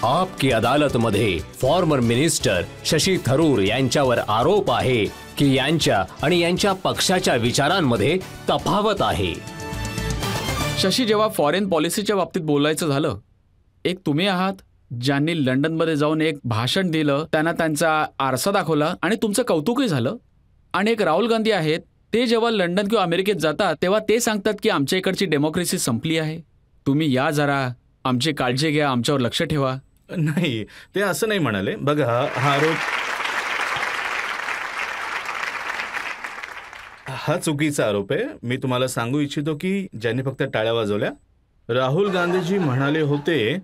आपकी अदालतमध्ये former minister Shashi Tharoor यांच्यावर आरोप आहे की यांच्या आणि यांच्या पक्षाच्या विचारांमध्ये तफावत आहे. शशी, जेव्हा फॉरेन पॉलिसीच्या बाबतीत बोलायचं झालं, एक तुम्ही आहात ज्यांनी लंडनमध्ये जाऊन एक भाषण दिलं, त्यांना त्यांचा आरसा दाखवला आणि तुमचं कौतुकही झालं. आणि एक राहुल गांधी आहेत, ते जेव्हा लंडन किंवा अमेरिकेत जातात तेव्हा ते सांगतात की आमच्या इकडची डेमोक्रेसी संपली आहे, तुम्ही या जरा, आमची काळजी घ्या, आमच्यावर लक्ष ठेवा. नाही, ते असं नाही म्हणाले. बघा, हा आरोप हा चुकीचा आरोप आहे. मी तुम्हाला सांगू इच्छितो की ज्यांनी फक्त टाळ्या वाजवल्या, राहुल गांधीजी म्हणाले होते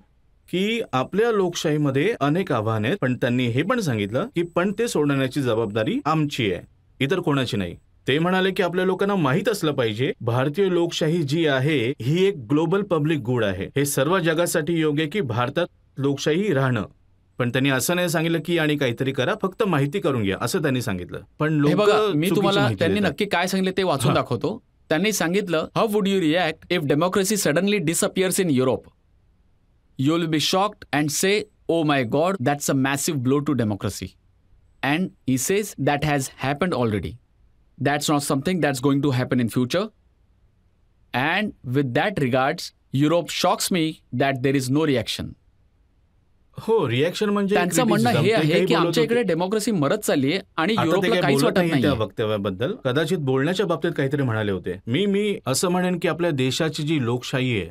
की आपल्या लोकशाहीमध्ये अनेक आव्हाने आहेत, पण त्यांनी हे पण सांगितलं की पण ते सोडवण्याची जबाबदारी आमची आहे, इतर कोणाची नाही. ते म्हणाले की आपल्या लोकांना माहीत असलं पाहिजे, भारतीय लोकशाही जी आहे ही एक ग्लोबल पब्लिक गुड आहे. हे सर्व जगासाठी योग्य आहे की भारतात लोकशाही राहणं. पण त्यांनी असं नाही सांगितलं की आणि काहीतरी करा, फक्त माहिती करून घ्या, असं त्यांनी सांगितलं. पण लोक, मी तुम्हाला त्यांनी नक्की काय सांगितलं ते वाचून दाखवतो. त्यांनी सांगितलं, how would you react if democracy suddenly disappears in Europe? You will be shocked and say, oh my God, that's a massive blow to democracy. And he says that has happened already. That's not something that's going to happen in future. And with that regards, Europe shocks me that there is no reaction. हो, reaction म्हणजे त्यांचं म्हणणं हे आहे की आमच्या इकडे democracy मरत चालली आहे आणि युरोपला काहीच वाटत नाही. त्या वक्तव्याबद्दल कदाचित बोलण्याच्या बाबतीत काहीतरी म्हणाले होते. मी असं म्हणेन की आपल्या देशाची जी लोकशाही आहे,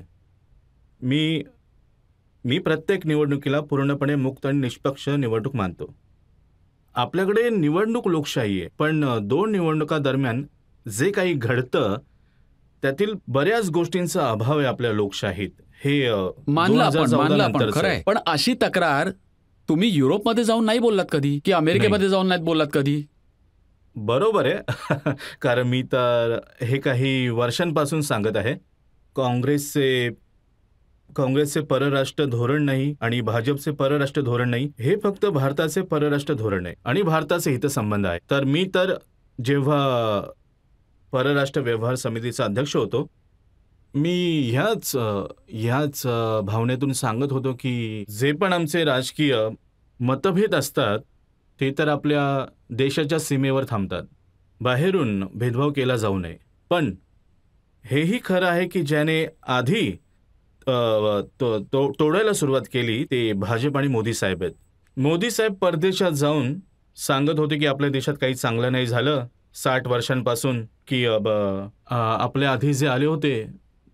मी प्रत्येक निवडणुकीला पूर्णपणे मुक्त आणि निष्पक्ष निवडणूक मानतो. आपल्याकडे निवडणूक लोकशाही आहे, पण 2 निवडणुका दरम्यान जे काही घडतं त्यातील बऱ्याच गोष्टींचा अभाव आहे आपल्या लोकशाहीत. हे मानलं आपण, खरं आहे. पण अशी तक्रार तुम्ही युरोपमध्ये जाऊन नाही बोललात कधी, की अमेरिकेमध्ये जाऊन नाही बोललात कधी? बरोबर आहे. कारण मी तर हे काही वर्षांपासून सांगत आहे, काँग्रेसचे परराष्ट्र धोरण नाही आणि भाजपचे परराष्ट्र धोरण नाही, हे फक्त भारताचे परराष्ट्र धोरण आहे आणि भारताचे हितसंबंध आहे. तर मी तर जेव्हा परराष्ट्र व्यवहार समितीचा अध्यक्ष होतो, मी ह्याच भावनेतून सांगत होतो की जे पण आमचे राजकीय मतभेद असतात ते तर आपल्या देशाच्या सीमेवर थांबतात, बाहेरून भेदभाव केला जाऊ नये. पण हेही खरं आहे की ज्याने आधी तोडायला सुरुवात केली ते भाजप आणि मोदी साहेब आहेत. मोदी साहेब परदेशात जाऊन सांगत होते की आपल्या देशात काही चांगलं नाही झालं 60 वर्षांपासून, की आपल्या आधी जे आले होते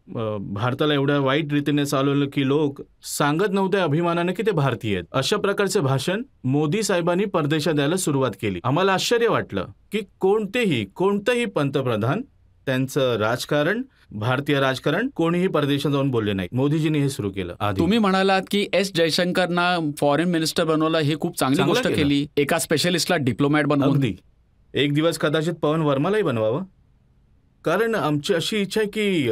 भारताला एवढ्या वाईट रीतीने चालवलं की लोक सांगत नव्हते अभिमानाने की ते भारतीय आहेत. अशा प्रकारचे भाषण मोदी साहेबांनी परदेशात द्यायला सुरुवात केली. आम्हाला आश्चर्य वाटलं की कोणतेही पंतप्रधान त्यांचं राजकारण, भारतीय राजकारण कोणीही परदेशात जाऊन बोलले नाही. मोदीजींनी हे सुरू केलं. तुम्ही म्हणालात की एस जयशंकरना फॉरेन मिनिस्टर बनवलं, हे खूप चांगली गोष्ट केली. एका स्पेशलिस्टला डिप्लोमॅट बनवून. अगदी. एक दिवस कदाचित पवन वर्मालाही बनवावं, कारण आमची अशी इच्छा आहे की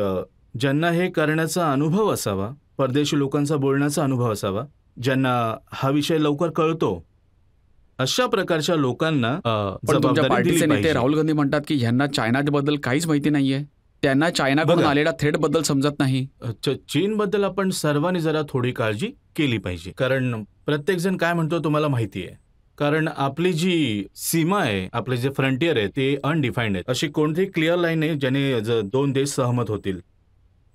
ज्यांना हे करण्याचा अनुभव असावा, परदेशी लोकांचा बोलण्याचा अनुभव असावा, ज्यांना हा विषय लवकर कळतो, अशा प्रकारच्या लोकांना तुमच्या पार्टीचे नेते राहुल गांधी म्हणतात की ह्यांना चायनाबद्दल काहीच माहिती नाहीये, त्यांना चायनाकडून आलेल्या थ्रेट बद्दल समजत नाही. चीनबद्दल आपण सर्वांनी जरा थोडी काळजी केली पाहिजे, कारण प्रत्येक जण काय म्हणतो तुम्हाला माहिती आहे. कारण आपली जी सीमा आहे, आपले जे फ्रंटियर आहे ते अनडिफाईन्ड आहेत. अशी कोणतीही क्लिअर लाईन नाही ज्याने 2 देश सहमत होतील.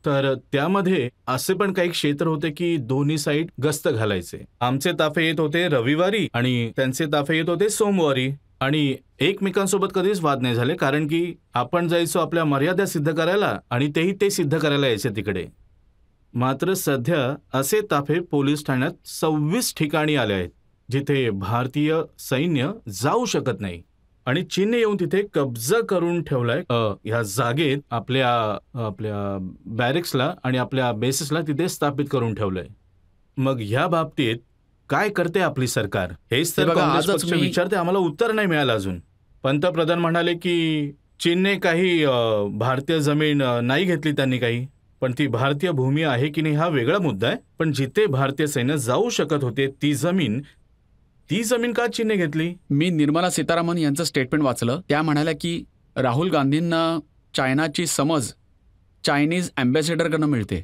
तर त्यामध्ये असे पण काही क्षेत्र होते की दोन्ही साईड गस्त घालायचे. आमचे ताफे येत होते रविवारी आणि त्यांचे ताफे येत होते सोमवारी, आणि एकमेकांसोबत कधीच वाद नाही झाले, कारण की आपण जायचो आपल्या मर्यादा सिद्ध करायला आणि तेही ते सिद्ध करायला यायचे तिकडे. मात्र सध्या असे ताफे पोलीस ठाण्यात 26 ठिकाणी आले आहेत जिथे भारतीय सैन्य जाऊ शकत नाही, आणि चीनने येऊन तिथे कब्जा करून ठेवलाय. ह्या जागेत आपल्या बॅरेक्सला आणि आपल्या बेसेसला तिथे स्थापित करून ठेवलंय. मग ह्या बाबतीत काय करते आपली सरकार, हेच तर काँग्रेस पक्ष विचारते. आम्हाला उत्तर नाही मिळालं अजून. पंतप्रधान म्हणाले की चीनने काही भारतीय जमीन नाही घेतली त्यांनी काही, पण ती भारतीय भूमी आहे की नाही हा वेगळा मुद्दा आहे. पण जिथे भारतीय सैन्य जाऊ शकत होते ती जमीन का चीनने घेतली? मी निर्मला सीतारामन यांचं स्टेटमेंट वाचलं. त्या म्हणाल्या की राहुल गांधींना चायनाची समज चायनीज अँबॅसेडरकडनं मिळते.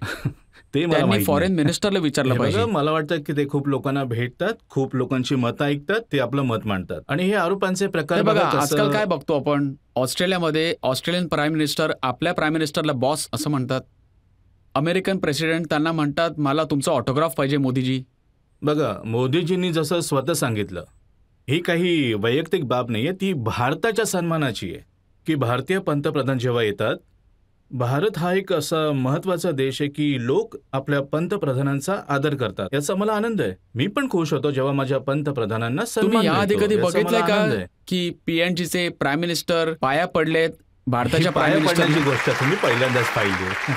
ते मला त्यांनी माहित फॉरेन नाही. मिनिस्टरला विचारलं हे पाहिजे. बघा, मला वाटतं की ते खूप लोकांना भेटतात, खूप लोकांची मतं ऐकतात, ते आपलं मत मांडतात आणि हे आरोपांचे प्रकार हे बघा, बघा कसं- आजकाल काय बघतो आपण, ऑस्ट्रेलियामध्ये ऑस्ट्रेलियन प्राईम मिनिस्टर आपल्या प्राईम मिनिस्टरला बॉस असं म्हणतात. अमेरिकन प्रेसिडेंट त्यांना म्हणतात, मला तुमचा ऑटोग्राफ पाहिजे मोदीजी. बघा, मोदीजींनी जसं स्वतः सांगितलं, ही काही वैयक्तिक बाब नाहीये, ती भारताच्या सन्मानाची आहे की भारतीय पंतप्रधान जेव्हा येतात, भारत हा एक असा महत्वाचा देश आहे की लोक आपल्या पंतप्रधानांचा आदर करतात. याचा मला आनंद आहे. मी पण खुश होतो जेव्हा माझ्या पंतप्रधानांना सन्मान तुम्ही याआधी मिळतो. कधी याचा बघितलंय मला का आनंद आहे. की पीएनजीचे प्राईम मिनिस्टर पाया पडलेत भारताच्या ही पाया प्राईम मिनिस्टर? पडण्याची गोष्ट तुम्ही पहिल्यांदाच पाहिली.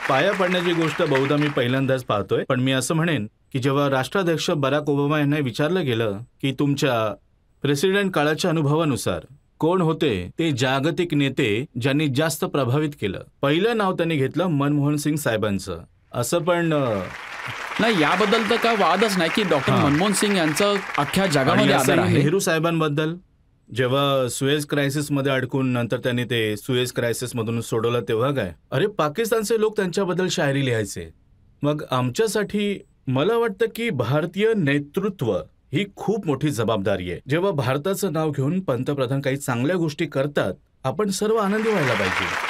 पाया पडण्याची गोष्ट बहुधा मी पहिल्यांदाच पाहतोय. पण मी असं म्हणेन की जेव्हा राष्ट्राध्यक्ष बराक ओबामा यांना विचारलं गेलं की तुमच्या प्रेसिडेंट काळाच्या अनुभवानुसार कोण होते ते जागतिक नेते ज्यांनी जास्त प्रभावित केलं, पहिलं नाव त्यांनी घेतलं मनमोहन सिंग साहेबांचं. असं पण नाही, याबद्दल तर काय वादच नाही की डॉक्टर हां. मनमोहन सिंग यांचं अख्ख्या आणि जगामध्ये आदर असंही आहे. नेहरू साहेबांबद्दल जेव्हा सुएझ क्रायसिसमध्ये अडकून नंतर त्यांनी ते सुएझ क्रायसिसमधून सोडवलं तेव्हा काय, अरे पाकिस्तानचे लोक त्यांच्याबद्दल शायरी लिहायचे. मग आमच्यासाठी मला वाटतं की भारतीय नेतृत्व ही खूप मोठी जबाबदारी आहे. जेव्हा भारताचं नाव घेऊन पंतप्रधान काही चांगल्या गोष्टी करतात, आपण सर्व आनंदी व्हायला पाहिजे.